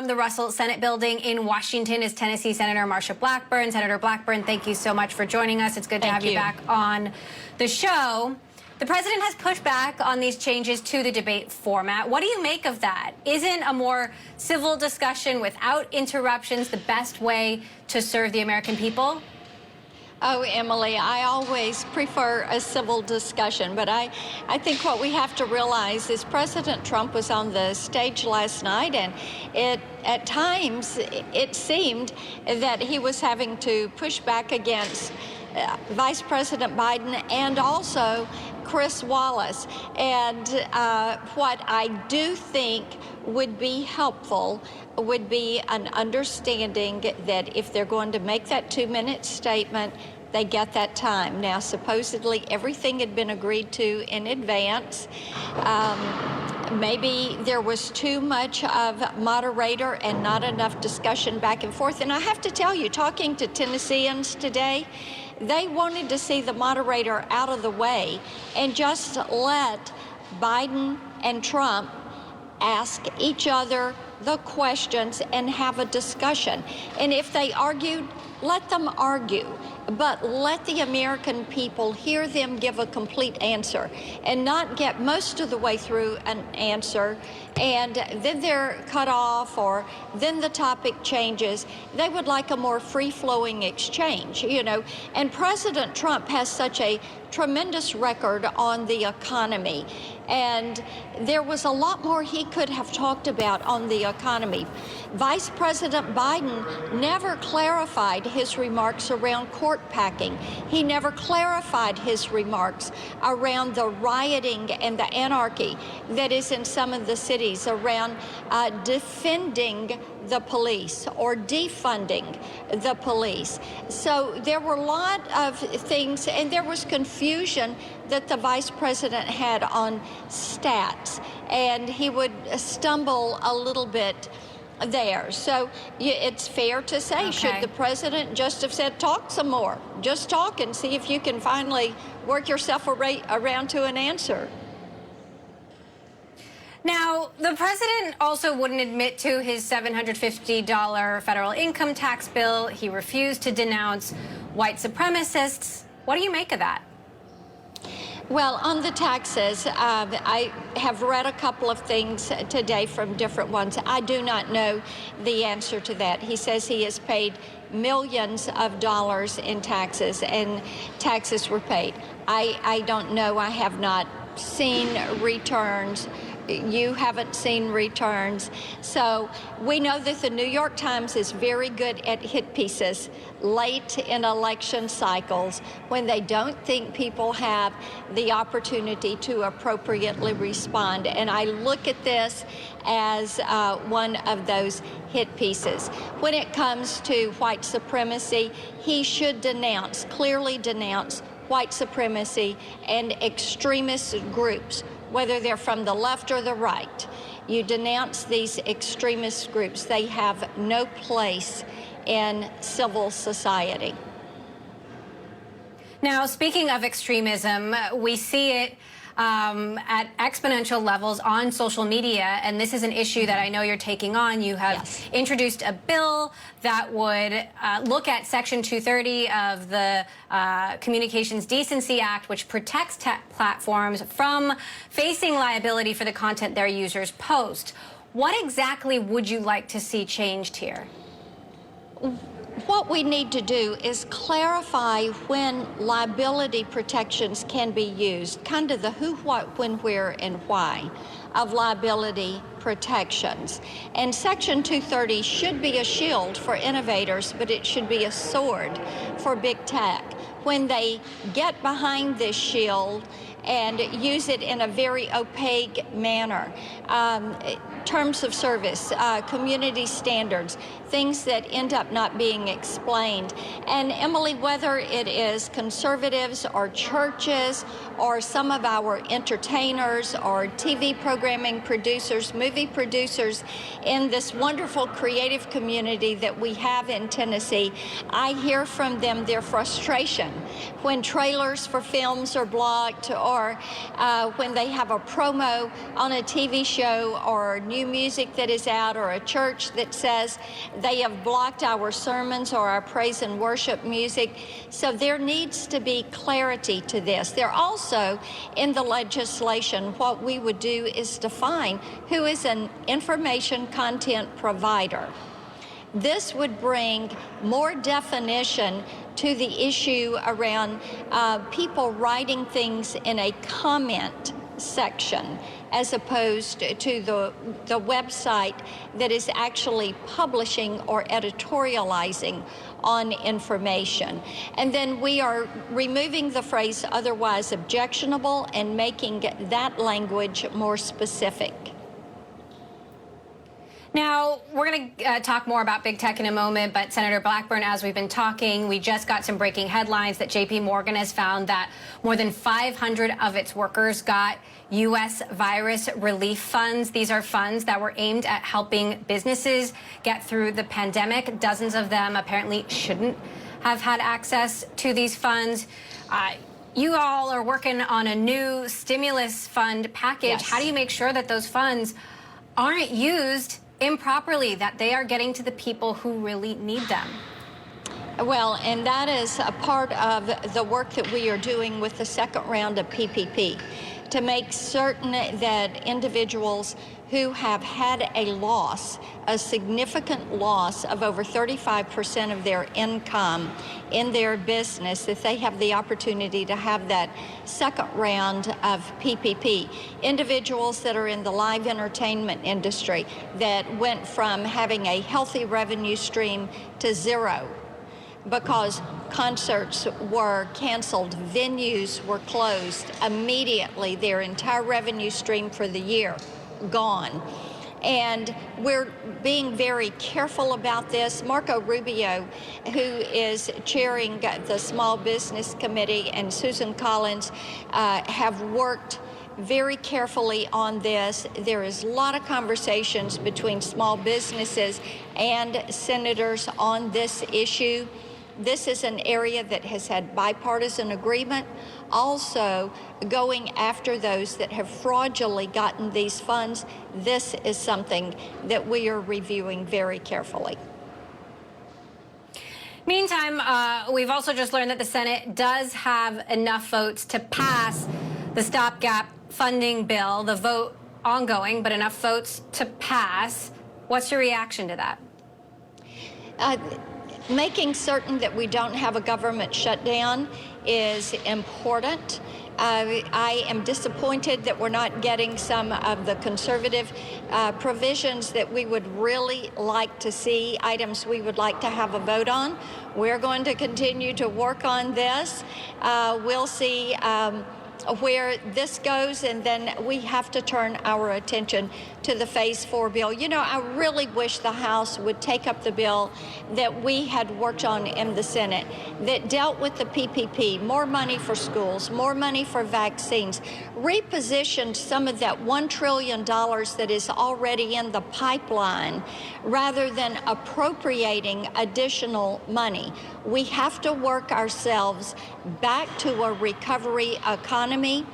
the Russell Senate building in Washington is Tennessee Senator Marsha Blackburn. Senator Blackburn, thank you so much for joining us. It's good to have you back on the show. The president has pushed back on these changes to the debate format. What do you make of that? Isn't a more civil discussion without interruptions the best way to serve the American people? Oh, Emily, I always prefer a civil discussion, but I think what we have to realize is President Trump was on the stage last night, and at times it seemed that he was having to push back against Vice President Biden and also Chris Wallace. And what I do think would be helpful would be an understanding that if they're going to make that 2-minute statement, they get that time. Now, supposedly everything had been agreed to in advance. Maybe there was too much of moderator and not enough discussion back and forth. And I have to tell you, talking to Tennesseans today, they wanted to see the moderator out of the way and just let Biden and Trump ask each other the questions and have a discussion. And if they argued, let them argue, but let the American people hear them give a complete answer and not get most of the way through an answer and then they're cut off or then the topic changes. They would like a more free-flowing exchange, you know. And President Trump has such a tremendous record on the economy, and there was a lot more he could have talked about on the economy. Vice President Biden never clarified his remarks around court packing. He never clarified his remarks around the rioting and the anarchy that is in some of the cities, around defending the police or defunding the police. So there were a lot of things, and there was confusion that the vice president had on stats, and he would stumble a little bit there. So it's fair to say, should the president just have said, talk some more, just talk and see if you can finally work yourself around to an answer? Now, the president also wouldn't admit to his $750 federal income tax bill. He refused to denounce white supremacists. What do you make of that? Well, on the taxes, I have read a couple of things today from different ones. I do not know the answer to that. He says he has paid millions of dollars in taxes, and taxes were paid. I don't know. I have not seen returns. You haven't seen returns. So we know that the New York Times is very good at hit pieces late in election cycles when they don't think people have the opportunity to appropriately respond. And I look at this as one of those hit pieces. When it comes to white supremacy, he should denounce, clearly denounce, white supremacy and extremist groups, whether they're from the left or the right. You denounce these extremist groups. They have no place in civil society. Now, speaking of extremism, we see it at exponential levels on social media, and this is an issue that I know you're taking on. You have introduced a bill that would look at Section 230 of the Communications Decency Act, which protects tech platforms from facing liability for the content their users post. What exactly would you like to see changed here? What we need to do is clarify when liability protections can be used, kind of the who, what, when, where, and why of liability protections. And Section 230 should be a shield for innovators, but it should be a sword for big tech. When they get behind this shield and use it in a very opaque manner, terms of service, community standards, things that end up not being explained. And Emily, whether it is conservatives or churches or some of our entertainers or TV programming producers, movie producers in this wonderful creative community that we have in Tennessee, I hear from them their frustration when trailers for films are blocked or or when they have a promo on a TV show or new music that is out, or a church that says they have blocked our sermons or our praise and worship music. So there needs to be clarity to this. There also, in the legislation, what we would do is define who is an information content provider. This would bring more definition to the issue around people writing things in a comment section as opposed to the website that is actually publishing or editorializing on information. And then we are removing the phrase otherwise objectionable and making that language more specific. Now, we're going to talk more about big tech in a moment, but Senator Blackburn, as we've been talking, we just got some breaking headlines that J.P. Morgan has found that more than 500 of its workers got U.S. virus relief funds. These are funds that were aimed at helping businesses get through the pandemic. Dozens of them apparently shouldn't have had access to these funds. You all are working on a new stimulus fund package. Yes. How do you make sure that those funds aren't used improperly, that they are getting to the people who really need them? Well, and that is a part of the work that we are doing with the second round of PPP, to make certain that individuals who have had a loss, a significant loss of over 35% of their income in their business, that they have the opportunity to have that second round of PPP. Individuals that are in the live entertainment industry that went from having a healthy revenue stream to zero because concerts were canceled, venues were closed, immediately their entire revenue stream for the year gone. And we're being very careful about this. Marco Rubio, who is chairing the Small Business Committee, and Susan Collins have worked very carefully on this. There is a lot of conversations between small businesses and senators on this issue. This is an area that has had bipartisan agreement. Also, going after those that have fraudulently gotten these funds, this is something that we are reviewing very carefully. Meantime, we've also just learned that the Senate does have enough votes to pass the stopgap funding bill, the vote ongoing, but enough votes to pass. What's your reaction to that? Making certain that we don't have a government shutdown is important. I am disappointed that we're not getting some of the conservative provisions that we would really like to see, items we would like to have a vote on. We're going to continue to work on this. We'll see where this goes, and then we have to turn our attention to the Phase 4 bill. You know, I really wish the House would take up the bill that we had worked on in the Senate that dealt with the PPP, more money for schools, more money for vaccines, repositioned some of that $1 trillion that is already in the pipeline rather than appropriating additional money. We have to work ourselves back to a recovery economy.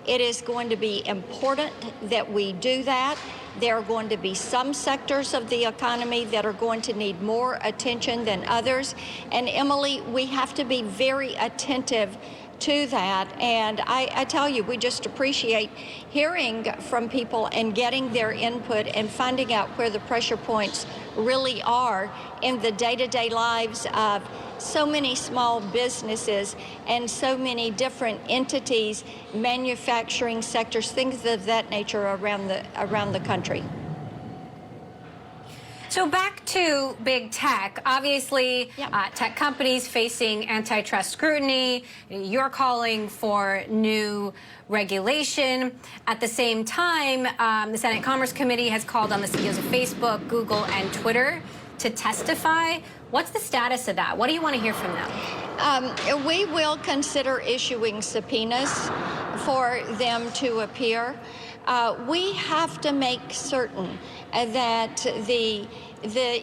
It is going to be important that we do that. There are going to be some sectors of the economy that are going to need more attention than others. And Emily, we have to be very attentive to that. And I tell you, we just appreciate hearing from people and getting their input and finding out where the pressure points really are in the day-to-day lives of so many small businesses and so many different entities, manufacturing sectors, things of that nature around the country. So back to big tech. Obviously, tech companies facing antitrust scrutiny. You're calling for new regulation. At the same time, the Senate Commerce Committee has called on the CEOs of Facebook, Google, and Twitter to testify. What's the status of that? What do you want to hear from them? We will consider issuing subpoenas for them to appear. We have to make certain that the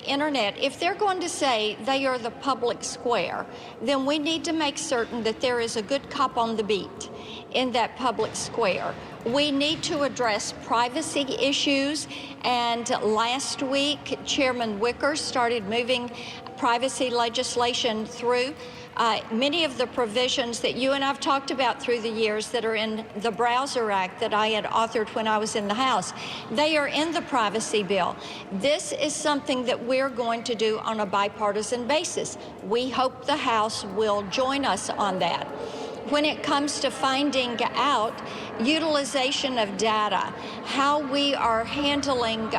internet, if they're going to say they are the public square, then we need to make certain that there is a good cop on the beat in that public square. We need to address privacy issues, and last week Chairman Wicker started moving privacy legislation through. Many of the provisions that you and I've talked about through the years that are in the Browser Act that I had authored when I was in the House, they are in the privacy bill. This is something that we're going to do on a bipartisan basis. We hope the House will join us on that. When it comes to finding out utilization of data, how we are handling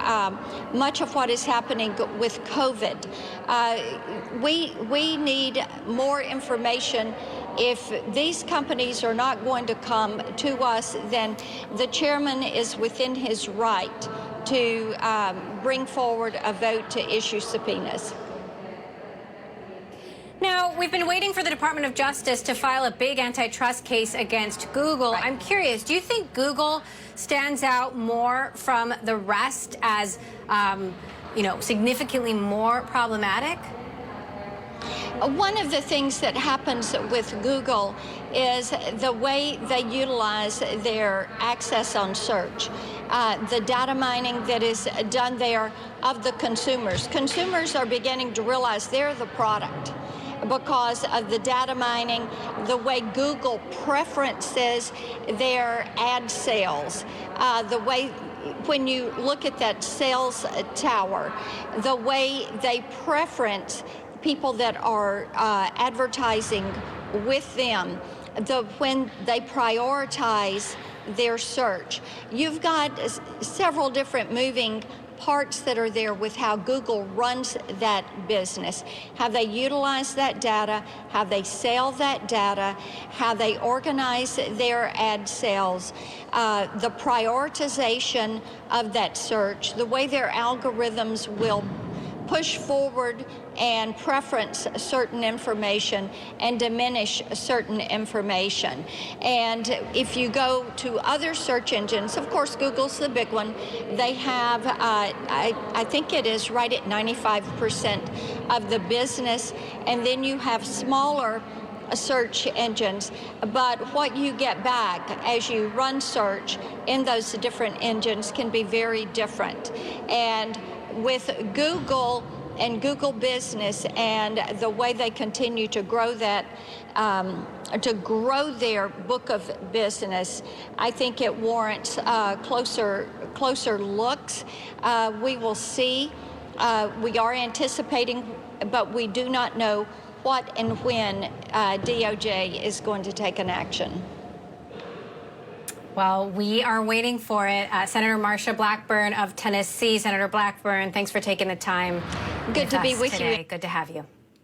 much of what is happening with COVID, we need more information. If these companies are not going to come to us, then the chairman is within his right to bring forward a vote to issue subpoenas. Now, we've been waiting for the Department of Justice to file a big antitrust case against Google. Right. I'm curious, do you think Google stands out more from the rest as, significantly more problematic? One of the things that happens with Google is the way they utilize their access on search. The data mining that is done there of the consumers. Consumers are beginning to realize they're the product because of the data mining, the way Google preferences their ad sales, the way when you look at that sales tower, the way they preference people that are advertising with them, when they prioritize their search. You've got several different moving parts that are there with how Google runs that business, how they utilize that data, how they sell that data, how they organize their ad sales, the prioritization of that search, the way their algorithms will push forward and preference certain information and diminish certain information. And if you go to other search engines, of course, Google's the big one. They have, I think it is right at 95% of the business. And then you have smaller search engines, but what you get back as you run search in those different engines can be very different. And with Google and Google Business and the way they continue to grow that, to grow their book of business, I think it warrants closer looks. We will see. We are anticipating, but we do not know what and when DOJ is going to take an action. Well, we are waiting for it. Senator Marsha Blackburn of Tennessee. Senator Blackburn, thanks for taking the time. Good to be with today. you. Good to have you.